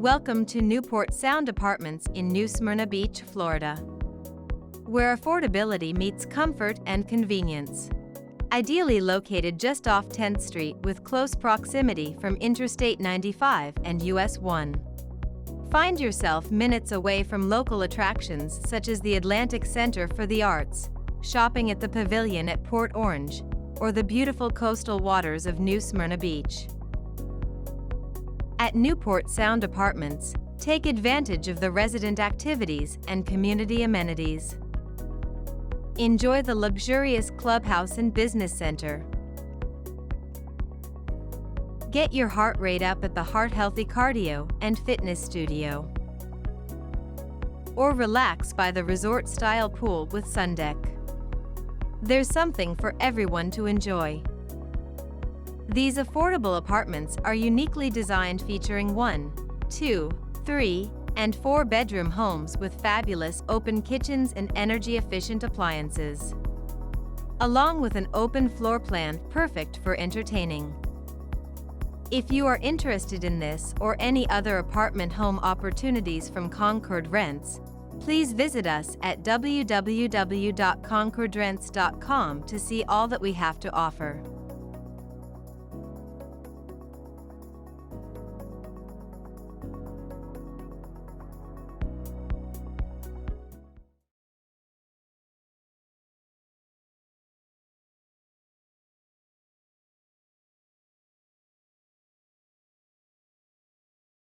Welcome to Newport Sound Apartments in New Smyrna Beach, Florida, where affordability meets comfort and convenience. Ideally located just off 10th Street with close proximity from Interstate 95 and US 1. Find yourself minutes away from local attractions such as the Atlantic Center for the Arts, shopping at the Pavilion at Port Orange, or the beautiful coastal waters of New Smyrna Beach. At Newport Sound Apartments, take advantage of the resident activities and community amenities. Enjoy the luxurious clubhouse and business center. Get your heart rate up at the Heart Healthy Cardio and Fitness Studio. Or relax by the resort-style pool with sundeck. There's something for everyone to enjoy. These affordable apartments are uniquely designed, featuring 1, 2, 3, and 4-bedroom homes with fabulous open kitchens and energy-efficient appliances, along with an open floor plan perfect for entertaining. If you are interested in this or any other apartment home opportunities from Concord Rents, please visit us at www.concordrents.com to see all that we have to offer.